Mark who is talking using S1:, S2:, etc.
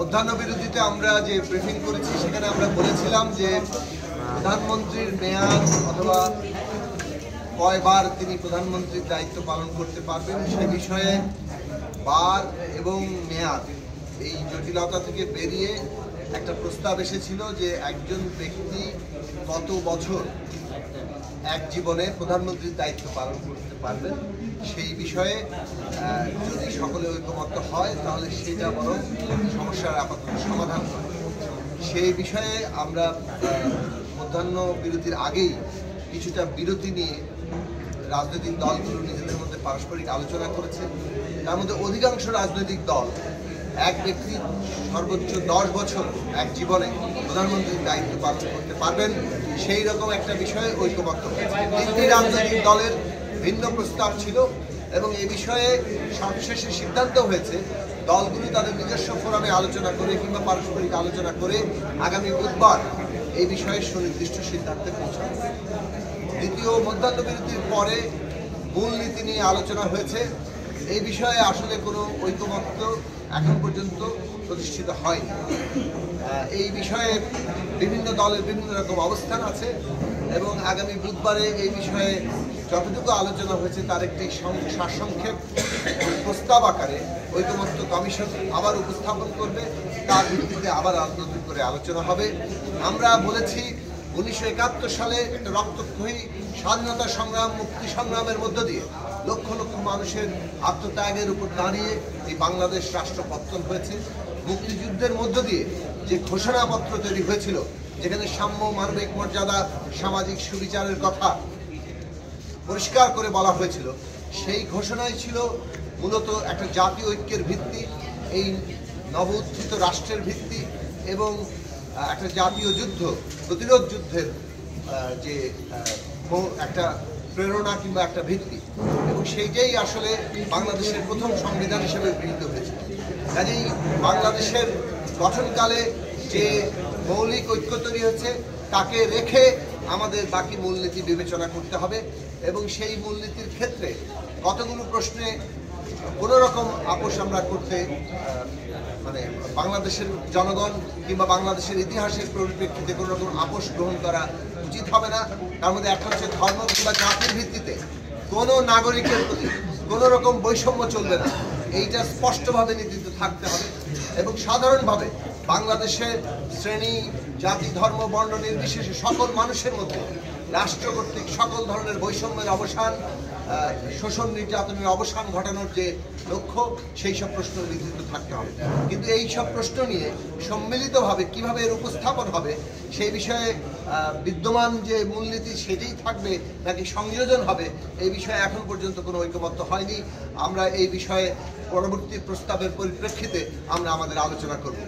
S1: মধ্যাহ্ন বিরতিতে আমরা যে ব্রিফিং করেছি সেখানে আমরা বলেছিলাম যে প্রধানমন্ত্রীর মেয়াদ অথবা কয়বার তিনি প্রধানমন্ত্রীর দায়িত্ব পালন করতে পারবেন সে বিষয়ে বার এবং মেয়াদ এই জটিলতা থেকে বেরিয়ে একটা প্রস্তাব এসেছিল যে একজন ব্যক্তি কত বছর এক জীবনে প্রধানমন্ত্রীর দায়িত্ব পালন করতে পারবেন সেই বিষয়ে যদি সকলে ঐকমত্য হয় তাহলে সেটা বরং সমস্যার আপাতত সমাধান হয়। সেই বিষয়ে আমরা মধ্যাহ্ন বিরতির আগেই কিছুটা বিরতি নিয়ে রাজনৈতিক দলগুলো নিজেদের মধ্যে পারস্পরিক আলোচনা করেছে। তার মধ্যে অধিকাংশ রাজনৈতিক দল এক ব্যক্তি সর্বোচ্চ 10 বছর এক জীবনে প্রধানমন্ত্রীর দায়িত্ব পালন করতে পারবেন সেই রকম একটা বিষয়ে ঐকমত্য হয়েছে। 3টি রাজনৈতিক দলের ভিন্ন প্রস্তাব ছিল এবং এ বিষয়ে সর্বশেষে সিদ্ধান্ত হয়েছে দলগুলো তাদের নিজস্ব ফোরামে আলোচনা করে কিংবা পারস্পরিক আলোচনা করে আগামী বুধবার এই বিষয়ে সুনির্দিষ্ট সিদ্ধান্তে পৌঁছাবে। দ্বিতীয় মধ্যাহ্ন বিরতির পরে মূলনীতি নিয়ে আলোচনা হয়েছে। এই বিষয়ে আসলে কোনো ঐকমত্য এখন পর্যন্ত প্রতিষ্ঠিত হয়নি। এই বিষয়ে বিভিন্ন দলের বিভিন্ন রকম অবস্থান আছে এবং আগামী বুধবারে এই বিষয়ে যতটুকু আলোচনা হয়েছে তার একটি সারসংক্ষেপ প্রস্তাব আকারে ঐকমত্য কমিশন আবার উপস্থাপন করবে। তার ভিত্তিতে আবার নতুন করে আলোচনা হবে। আমরা বলেছি 1971 সালে একটা রক্তক্ষয়ী স্বাধীনতা সংগ্রাম মুক্তি সংগ্রামের মধ্য দিয়ে লক্ষ লক্ষ মানুষের আত্মত্যাগের উপর দাঁড়িয়ে এই বাংলাদেশ রাষ্ট্র পত্তন হয়েছে। মুক্তিযুদ্ধের মধ্য দিয়ে যে ঘোষণাপত্র তৈরি হয়েছিল যেখানে সাম্য, মানবিক মর্যাদা, সামাজিক সুবিচারের কথা পরিষ্কার করে বলা হয়েছিল, সেই ঘোষণাই ছিল মূলত একটা জাতীয় ঐক্যের ভিত্তি, এই নব উত্থিত রাষ্ট্রের ভিত্তি এবং একটা জাতীয় যুদ্ধ প্রতিরোধ যুদ্ধের যে একটা প্রেরণা কিংবা একটা ভিত্তি এবং সেইটাই আসলে বাংলাদেশের প্রথম সংবিধান হিসেবে গৃহীত হয়েছে। কাজেই বাংলাদেশের গঠনকালে যে মৌলিক ঐক্য তৈরি হচ্ছে তাকে রেখে আমাদের বাকি মূলনীতি বিবেচনা করতে হবে এবং সেই মূলনীতির ক্ষেত্রে কতগুলো প্রশ্নে কোনো রকম আপোষ আমরা করতে মানে বাংলাদেশের জনগণ কিংবা বাংলাদেশের ইতিহাসের পরিপ্রেক্ষিতে কোনো রকম আপোষ গ্রহণ করা উচিত হবে না। তার মধ্যে একটা হচ্ছে ধর্ম কিংবা জাতির ভিত্তিতে কোনো নাগরিকের প্রতি কোনো রকম বৈষম্য চলবে না, এইটা স্পষ্টভাবে নীতিতে থাকতে হবে এবং সাধারণভাবে বাংলাদেশের শ্রেণী, জাতি, ধর্ম, বর্ণ নির্বিশেষে সকল মানুষের মধ্যে রাষ্ট্র কর্তৃক সকল ধরনের বৈষম্যের অবসান, শোষণ নির্যাতনের অবসান ঘটানোর যে লক্ষ্য সেই সব প্রশ্ন নির্ধারিত থাকতে হবে। কিন্তু এই সব প্রশ্ন নিয়ে সম্মিলিতভাবে কিভাবে এর উপস্থাপন হবে সেই বিষয়ে বিদ্যমান যে মূলনীতি সেটাই থাকবে নাকি সংযোজন হবে এই বিষয়ে এখন পর্যন্ত কোনো ঐকমত্য হয়নি। আমরা এই বিষয়ে পরবর্তী প্রস্তাবের পরিপ্রেক্ষিতে আমরা আমাদের আলোচনা করব।